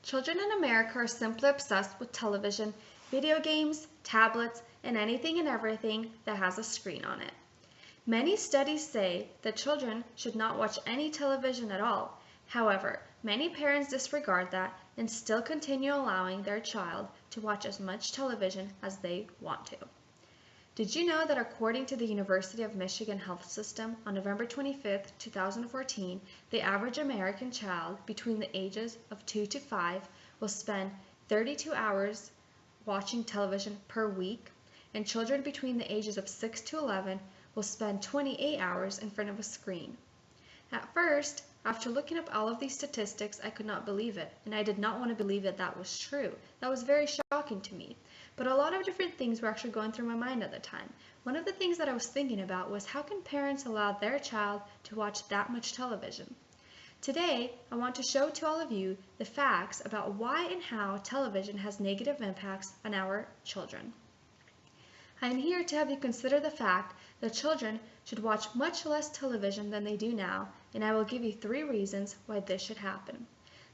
Children in America are simply obsessed with television, video games, tablets, and anything and everything that has a screen on it. Many studies say that children should not watch any television at all. However, many parents disregard that and still continue allowing their child to watch as much television as they want to. Did you know that according to the University of Michigan Health System, on November 25, 2014, the average American child between the ages of 2 to 5 will spend 32 hours watching television per week, and children between the ages of 6 to 11 will spend 28 hours in front of a screen. At first, after looking up all of these statistics, I could not believe it, and I did not want to believe that that was true. That was very shocking to me. But a lot of different things were actually going through my mind at the time. One of the things that I was thinking about was how can parents allow their child to watch that much television? Today, I want to show to all of you the facts about why and how television has negative impacts on our children. I am here to have you consider the fact that children should watch much less television than they do now, and I will give you 3 reasons why this should happen.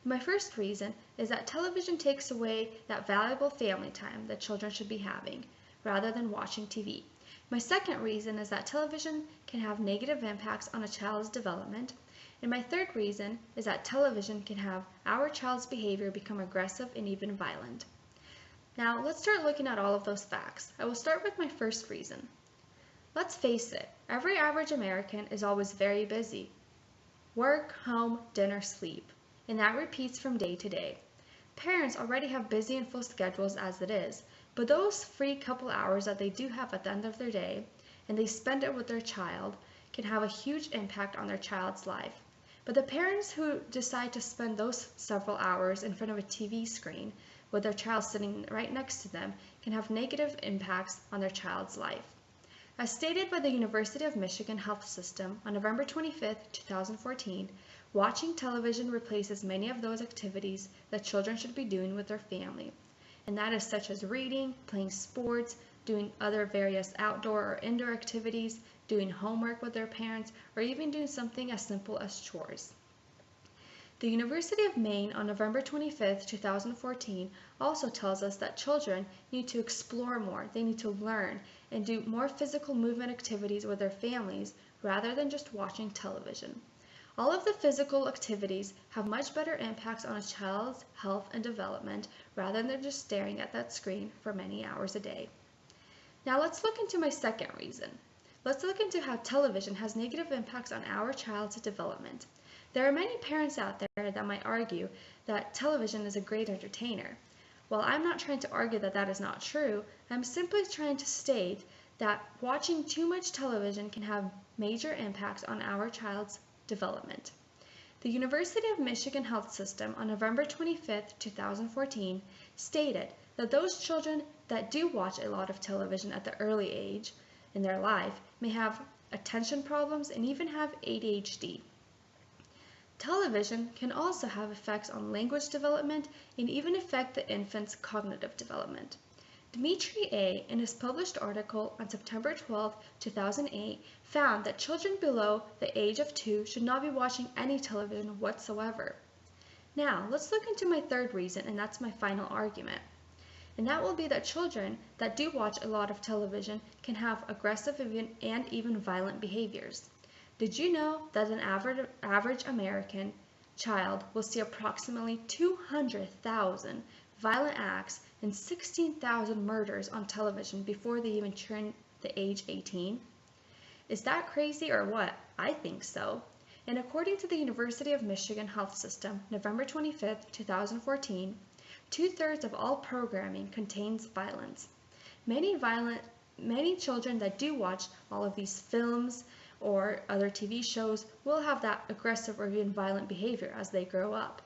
My first reason is that television takes away that valuable family time that children should be having, rather than watching TV. My second reason is that television can have negative impacts on a child's development. And my third reason is that television can have our child's behavior become aggressive and even violent. Now, let's start looking at all of those facts. I will start with my first reason. Let's face it, every average American is always very busy. Work, home, dinner, sleep. And that repeats from day to day. Parents already have busy and full schedules as it is, but those free couple hours that they do have at the end of their day, and they spend it with their child, can have a huge impact on their child's life. But the parents who decide to spend those several hours in front of a TV screen with their child sitting right next to them can have negative impacts on their child's life. As stated by the University of Michigan Health System on November 25, 2014, watching television replaces many of those activities that children should be doing with their family, and that is such as reading, playing sports, doing other various outdoor or indoor activities, doing homework with their parents, or even doing something as simple as chores. The University of Maine on November 25, 2014 also tells us that children need to explore more, they need to learn, and do more physical movement activities with their families rather than just watching television. All of the physical activities have much better impacts on a child's health and development rather than just staring at that screen for many hours a day. Now let's look into my second reason. Let's look into how television has negative impacts on our child's development. There are many parents out there that might argue that television is a great entertainer. While I'm not trying to argue that that is not true, I'm simply trying to state that watching too much television can have major impacts on our child's development. The University of Michigan Health System on November 25, 2014 stated that those children that do watch a lot of television at the early age in their life may have attention problems and even have ADHD. Television can also have effects on language development and even affect the infant's cognitive development. Dmitry A., in his published article on September 12, 2008, found that children below the age of 2 should not be watching any television whatsoever. Now, let's look into my third reason, and that's my final argument. And that will be that children that do watch a lot of television can have aggressive and even violent behaviors. Did you know that an average American child will see approximately 200,000 violent acts and 16,000 murders on television before they even turn the age 18? Is that crazy or what? I think so. And according to the University of Michigan Health System, November 25, 2014, 2/3 of all programming contains violence. Many children that do watch all of these films or other TV shows will have that aggressive or even violent behavior as they grow up.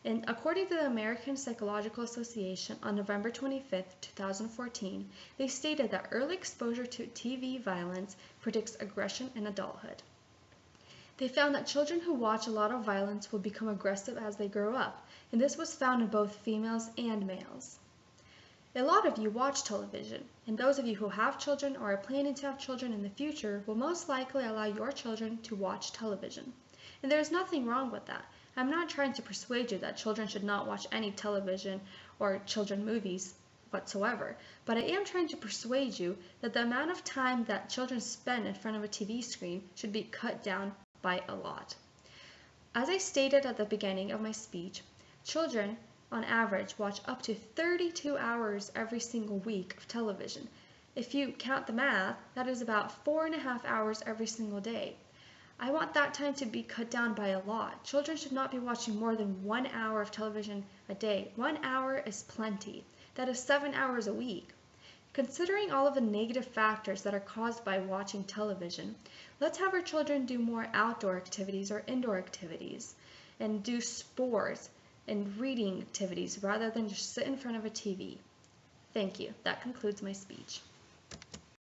And according to the American Psychological Association on November 25, 2014, they stated that early exposure to TV violence predicts aggression in adulthood. They found that children who watch a lot of violence will become aggressive as they grow up, and this was found in both females and males. A lot of you watch television, and those of you who have children or are planning to have children in the future will most likely allow your children to watch television. And there is nothing wrong with that. I'm not trying to persuade you that children should not watch any television or children movies whatsoever, but I am trying to persuade you that the amount of time that children spend in front of a TV screen should be cut down by a lot. As I stated at the beginning of my speech, children on average watch up to 32 hours every single week of television. If you count the math, that is about 4.5 hours every single day. I want that time to be cut down by a lot. Children should not be watching more than 1 hour of television a day. 1 hour is plenty. That is 7 hours a week. Considering all of the negative factors that are caused by watching television, let's have our children do more outdoor activities or indoor activities and do sports and reading activities rather than just sit in front of a TV. Thank you. That concludes my speech.